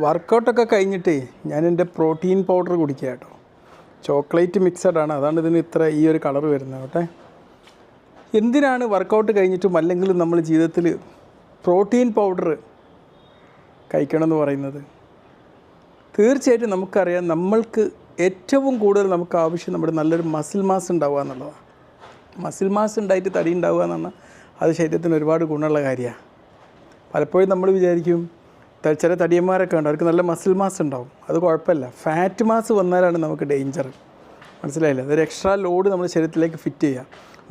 വർക്കൗട്ടൊക്കെ കഴിഞ്ഞിട്ടേ ഞാൻ എൻ്റെ പ്രോട്ടീൻ പൗഡർ കുടിക്കുക കേട്ടോ. ചോക്ലേറ്റ് മിക്സഡാണ്, അതാണ് ഇതിന് ഇത്ര ഈ ഒരു കളർ വരുന്നത് കേട്ടെ. എന്തിനാണ് വർക്കൗട്ട് കഴിഞ്ഞിട്ടും അല്ലെങ്കിൽ നമ്മൾ ജീവിതത്തിൽ പ്രോട്ടീൻ പൗഡർ കഴിക്കണമെന്ന് പറയുന്നത്? തീർച്ചയായിട്ടും നമുക്കറിയാം, നമ്മൾക്ക് ഏറ്റവും കൂടുതൽ നമുക്ക് ആവശ്യം നമ്മുടെ നല്ലൊരു മസിൽ മാസ് ഉണ്ടാവുക എന്നുള്ളതാണ്. മസിൽ മാസ് ഉണ്ടായിട്ട് തടി ഉണ്ടാവുക എന്ന് പറഞ്ഞാൽ അത് ശരീരത്തിന് ഒരുപാട് ഗുണമുള്ള കാര്യമാണ്. പലപ്പോഴും നമ്മൾ വിചാരിക്കും ചില തടിയന്മാരൊക്കെ ഉണ്ട്, അവർക്ക് നല്ല മസിൽ മാസ് ഉണ്ടാവും, അത് കുഴപ്പമില്ല. ഫാറ്റ് മാസ് വന്നാലാണ് നമുക്ക് ഡേഞ്ചർ. മനസ്സിലായില്ല? അതൊരു എക്സ്ട്രാ ലോഡ് നമ്മുടെ ശരീരത്തിലേക്ക് ഫിറ്റ് ചെയ്യുക.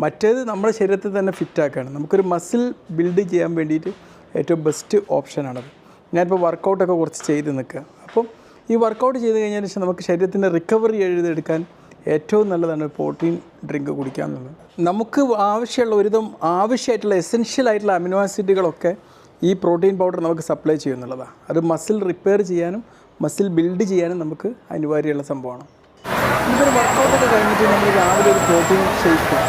മറ്റേത് നമ്മുടെ ശരീരത്തിൽ തന്നെ ഫിറ്റാക്കുകയാണ്. നമുക്കൊരു മസിൽ ബിൽഡ് ചെയ്യാൻ വേണ്ടിയിട്ട് ഏറ്റവും ബെസ്റ്റ് ഓപ്ഷനാണത്. ഞാനിപ്പോൾ വർക്കൗട്ടൊക്കെ കുറച്ച് ചെയ്ത് നിൽക്കുക. അപ്പം ഈ വർക്കൗട്ട് ചെയ്ത് കഴിഞ്ഞതിന് ശേഷം നമുക്ക് ശരീരത്തിൻ്റെ റിക്കവറി എഴുതിയെടുക്കാൻ ഏറ്റവും നല്ലതാണ് പ്രോട്ടീൻ ഡ്രിങ്ക് കുടിക്കുക എന്നുള്ളത്. നമുക്ക് ആവശ്യമുള്ള ഒരുവിധം ആവശ്യമായിട്ടുള്ള എസെൻഷ്യൽ ആയിട്ടുള്ള അമിനോ ആസിഡുകളൊക്കെ ഈ പ്രോട്ടീൻ പൗഡർ നമുക്ക് സപ്ലൈ ചെയ്യുന്നുള്ളതാണ്. അത് മസിൽ റിപ്പയർ ചെയ്യാനും മസിൽ ബിൽഡ് ചെയ്യാനും നമുക്ക് അനിവാര്യമുള്ള സംഭവമാണ്. നമുക്കൊരു വർക്കൗട്ടൊക്കെ കഴിഞ്ഞിട്ട് നമ്മൾ രാവിലെ ഒരു പ്രോട്ടീൻ ഷേക്ക്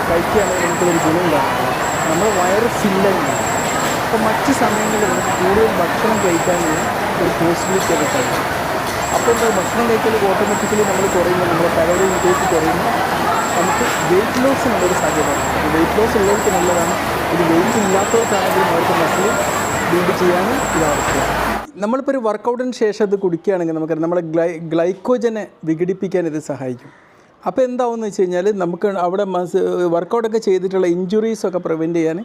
കഴിക്കുകയാണെങ്കിൽ നമുക്കൊരു ഗുണമുണ്ടാകും. നമ്മൾ വയറ് ഫില്ലായി. അപ്പോൾ മറ്റ് സമയങ്ങളിൽ നമുക്ക് കൂടുതൽ ഭക്ഷണം കഴിക്കാനുള്ള ഒരു പോസിബിലിറ്റി ഒക്കെ കഴിയും. അപ്പോൾ എന്താ, ഭക്ഷണം കഴിക്കൽ ഓട്ടോമാറ്റിക്കലി നമ്മൾ കുറയുമ്പോൾ നമ്മുടെ കലോറി ഇൻടേക്ക് കുറയുമ്പോൾ നമുക്ക് വെയിറ്റ് ലോസിനുള്ളൊരു സാധ്യതയാണ്. വെയിറ്റ് ലോസ് ഉള്ളവർക്ക് നല്ലതാണ്. ഇത് വെയിറ്റ് ഇല്ലാത്തവർക്കാണെങ്കിലും അവർക്ക് മസിൽ ബിൽഡ് ചെയ്യാനും ഇതാവശ്യം. നമ്മളിപ്പോൾ ഒരു വർക്കൗട്ടിന് ശേഷം ഇത് കുടിക്കുകയാണെങ്കിൽ നമുക്കറിയാം നമ്മുടെ ഗ്ലൈക്കോജനെ വിഘടിപ്പിക്കാൻ ഇത് സഹായിക്കും. അപ്പോൾ എന്താവുമെന്ന് വെച്ച് കഴിഞ്ഞാൽ നമുക്ക് അവിടെ വർക്കൗട്ടൊക്കെ ചെയ്തിട്ടുള്ള ഇഞ്ചുറീസൊക്കെ പ്രിവെൻറ്റ് ചെയ്യാൻ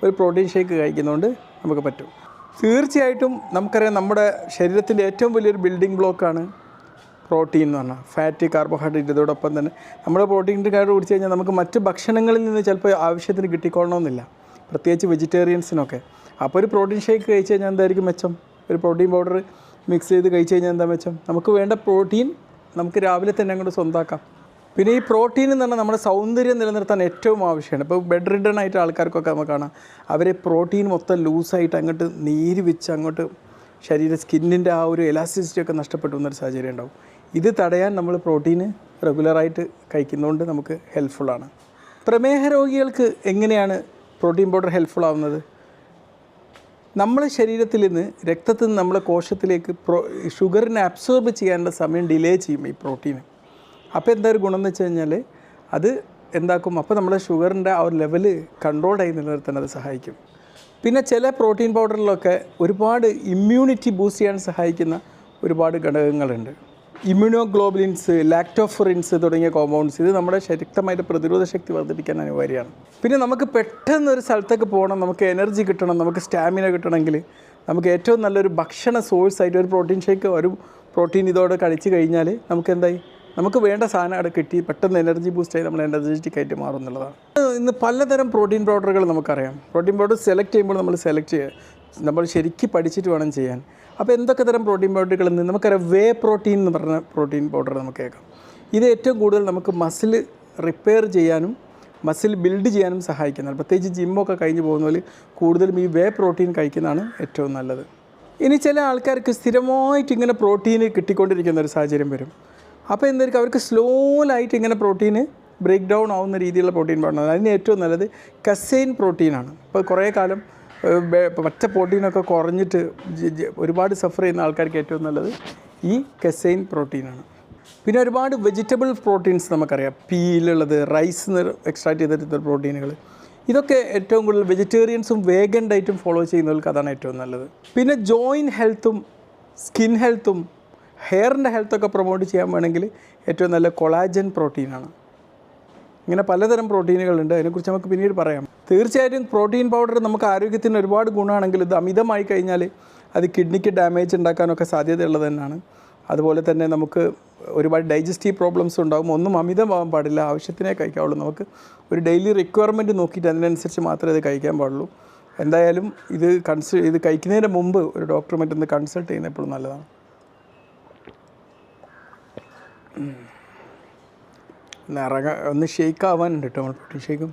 ഒരു പ്രോട്ടീൻ ഷേക്ക് കഴിക്കുന്നതുകൊണ്ട് നമുക്ക് പറ്റും. തീർച്ചയായിട്ടും നമുക്കറിയാം നമ്മുടെ ശരീരത്തിൻ്റെ ഏറ്റവും വലിയൊരു ബിൽഡിംഗ് ബ്ലോക്കാണ് പ്രോട്ടീൻ എന്ന് പറഞ്ഞാൽ. ഫാറ്റ്, കാർബോഹൈഡ്രേറ്റ്, ഇതോടൊപ്പം തന്നെ നമ്മുടെ പ്രോട്ടീൻ്റെ കാർഡ് കുടിച്ച് കഴിഞ്ഞാൽ നമുക്ക് മറ്റ് ഭക്ഷണങ്ങളിൽ നിന്ന് ചിലപ്പോൾ ആവശ്യത്തിന് കിട്ടിക്കൊള്ളണമെന്നില്ല, പ്രത്യേകിച്ച് വെജിറ്റേറിയൻസിനൊക്കെ. അപ്പോൾ ഒരു പ്രോട്ടീൻ ഷേക്ക് കഴിച്ച് കഴിഞ്ഞാൽ എന്തായിരിക്കും മെച്ചം? ഒരു പ്രോട്ടീൻ പൗഡർ മിക്സ് ചെയ്ത് കഴിച്ച് കഴിഞ്ഞാൽ എന്താ മെച്ചം? നമുക്ക് വേണ്ട പ്രോട്ടീൻ നമുക്ക് രാവിലെ തന്നെ അങ്ങോട്ട് സ്വന്തമാക്കാം. പിന്നെ ഈ പ്രോട്ടീൻ എന്ന് പറഞ്ഞാൽ നമ്മുടെ സൗന്ദര്യം നിലനിർത്താൻ ഏറ്റവും ആവശ്യമാണ്. ഇപ്പോൾ ബെഡ് റിഡൺ ആയിട്ട് ആൾക്കാർക്കൊക്കെ നമുക്ക് കാണാം, അവരെ പ്രോട്ടീൻ മൊത്തം ലൂസായിട്ട് അങ്ങോട്ട് നീര് വെച്ച് അങ്ങോട്ട് സ്കിന്നിൻ്റെ ആ ഒരു എലാസ്റ്റിസിറ്റി ഒക്കെ നഷ്ടപ്പെട്ടു എന്നൊരു സാഹചര്യം ഉണ്ടാവും. ഇത് തടയാൻ നമ്മൾ പ്രോട്ടീന് റെഗുലറായിട്ട് കഴിക്കുന്നതുകൊണ്ട് നമുക്ക് ഹെൽപ്ഫുള്ളാണ്. പ്രമേഹ രോഗികൾക്ക് എങ്ങനെയാണ് പ്രോട്ടീൻ പൗഡർ ഹെൽപ്ഫുൾ ആവുന്നത്? നമ്മളെ ശരീരത്തിൽ നിന്ന് രക്തത്തിൽ നിന്ന് നമ്മളെ കോശത്തിലേക്ക് ഷുഗറിനെ അബ്സോർബ് ചെയ്യാനുള്ള സമയം ഡിലേ ചെയ്യും ഈ പ്രോട്ടീന്. അപ്പോൾ എന്താ ഒരു ഗുണം എന്ന് വെച്ച് കഴിഞ്ഞാൽ അത് എന്താക്കും, അപ്പോൾ നമ്മുടെ ഷുഗറിൻ്റെ ആ ഒരു ലെവല് കൺട്രോൾഡായി നിലനിർത്താൻ അത് സഹായിക്കും. പിന്നെ ചില പ്രോട്ടീൻ പൗഡറിലൊക്കെ ഒരുപാട് ഇമ്മ്യൂണിറ്റി ബൂസ്റ്റ് ചെയ്യാൻ സഹായിക്കുന്ന ഒരുപാട് ഘടകങ്ങളുണ്ട്. ഇമ്മ്യൂണോഗ്ലോബുലിൻസ്, ലാക്ടോഫറിൻസ് തുടങ്ങിയ കോമ്പൗണ്ട്സ്, ഇത് നമ്മുടെ ശക്തമായിട്ട് പ്രതിരോധ ശക്തി വർദ്ധിപ്പിക്കാൻ അനിവാര്യമാണ്. പിന്നെ നമുക്ക് പെട്ടെന്ന് ഒരു സ്ഥലത്തേക്ക് പോകണം, നമുക്ക് എനർജി കിട്ടണം, നമുക്ക് സ്റ്റാമിന കിട്ടണമെങ്കിൽ നമുക്ക് ഏറ്റവും നല്ലൊരു ഭക്ഷണ സോഴ്സായിട്ട് ഒരു പ്രോട്ടീൻ ഷേക്ക്, ഒരു പ്രോട്ടീൻ ഇതോടെ കഴിച്ച് കഴിഞ്ഞാൽ നമുക്ക് എന്തായി, നമുക്ക് വേണ്ട സാധനം അവിടെ കിട്ടി പെട്ടെന്ന് എനർജി ബൂസ്റ്റായി നമ്മൾ എനർജറ്റിക് ആയിട്ട് മാറും എന്നുള്ളതാണ്. ഇന്ന് പലതരം പ്രോട്ടീൻ പൗഡറുകൾ നമുക്കറിയാം. പ്രോട്ടീൻ പൗഡർ സെലക്ട് ചെയ്യുമ്പോൾ നമ്മൾ ശരിക്കും പഠിച്ചിട്ട് വേണം ചെയ്യാൻ. അപ്പോൾ എന്തൊക്കെ തരം പ്രോട്ടീൻ പൗഡറുകൾ എന്ന് നമുക്കറിയാം. വേ പ്രോട്ടീൻ എന്ന് പറഞ്ഞ പ്രോട്ടീൻ പൗഡർ നമുക്ക് കേൾക്കാം. ഇത് ഏറ്റവും കൂടുതൽ നമുക്ക് മസിൽ റിപ്പയർ ചെയ്യാനും മസിൽ ബിൽഡ് ചെയ്യാനും സഹായിക്കുന്നതാണ്. പ്രത്യേകിച്ച് ജിമ്മൊക്കെ കഴിഞ്ഞ് പോകുന്നതിൽ കൂടുതലും ഈ വേ പ്രോട്ടീൻ കഴിക്കുന്നതാണ് ഏറ്റവും നല്ലത്. ഇനി ചില ആൾക്കാർക്ക് സ്ഥിരമായിട്ട് ഇങ്ങനെ പ്രോട്ടീന് കിട്ടിക്കൊണ്ടിരിക്കുന്ന ഒരു സാഹചര്യം വരും. അപ്പോൾ എന്തായിരിക്കും, അവർക്ക് സ്ലോലായിട്ട് ഇങ്ങനെ പ്രോട്ടീന് ബ്രേക്ക് ഡൗൺ ആവുന്ന രീതിയിലുള്ള പ്രോട്ടീൻ വേണം. അതിന് ഏറ്റവും നല്ലത് കസെയിൻ പ്രോട്ടീനാണ്. ഇപ്പോൾ കുറേ കാലം മറ്റ പ്രോട്ടീനൊക്കെ കുറഞ്ഞിട്ട് ഒരുപാട് സഫർ ചെയ്യുന്ന ആൾക്കാർക്ക് ഏറ്റവും നല്ലത് ഈ കസെയിൻ പ്രോട്ടീനാണ്. പിന്നെ ഒരുപാട് വെജിറ്റബിൾ പ്രോട്ടീൻസ് നമുക്കറിയാം. പീലുള്ളത്, റൈസ് നിന്ന് എക്സ്ട്രാക്ട് ചെയ്തെടുത്ത പ്രോട്ടീനുകൾ, ഇതൊക്കെ ഏറ്റവും കൂടുതൽ വെജിറ്റേറിയൻസും വേഗൻ ഡയറ്റും ഫോളോ ചെയ്യുന്നവർക്ക് അതാണ് ഏറ്റവും നല്ലത്. പിന്നെ ജോയിൻറ്റ് ഹെൽത്തും സ്കിൻ ഹെൽത്തും ഹെയറിൻ്റെ ഹെൽത്തൊക്കെ പ്രൊമോട്ട് ചെയ്യാൻ വേണമെങ്കിൽ ഏറ്റവും നല്ല കൊളാജൻ പ്രോട്ടീനാണ്. ഇങ്ങനെ പലതരം പ്രോട്ടീനുകളുണ്ട്, അതിനെക്കുറിച്ച് നമുക്ക് പിന്നീട് പറയാം. തീർച്ചയായിട്ടും പ്രോട്ടീൻ പൗഡർ നമുക്ക് ആരോഗ്യത്തിന് ഒരുപാട് ഗുണമാണെങ്കിൽ ഇത് അമിതമായി കഴിഞ്ഞാൽ അത് കിഡ്നിക്ക് ഡാമേജ് ഉണ്ടാക്കാനൊക്കെ സാധ്യതയുള്ളത് തന്നെയാണ്. അതുപോലെ തന്നെ നമുക്ക് ഒരുപാട് ഡൈജസ്റ്റീവ് പ്രോബ്ലംസ് ഉണ്ടാകും. ഒന്നും അമിതമാകാൻ പാടില്ല, ആവശ്യത്തിനേ കഴിക്കാവുള്ളൂ. നമുക്ക് ഒരു ഡെയിലി റിക്വയർമെൻറ്റ് നോക്കിയിട്ട് അതിനനുസരിച്ച് മാത്രമേ ഇത് കഴിക്കാൻ പാടുള്ളൂ. എന്തായാലും ഇത് കഴിക്കുന്നതിന് മുമ്പ് ഒരു ഡോക്ടറെ മറ്റൊന്ന് കൺസൾട്ട് ചെയ്യുന്നത് എപ്പോഴും നല്ലതാണ്. ഒന്ന് ഷേക്ക് ആവാനുണ്ട് കേട്ടോ, പ്രോട്ടീൻ ഷേക്കും.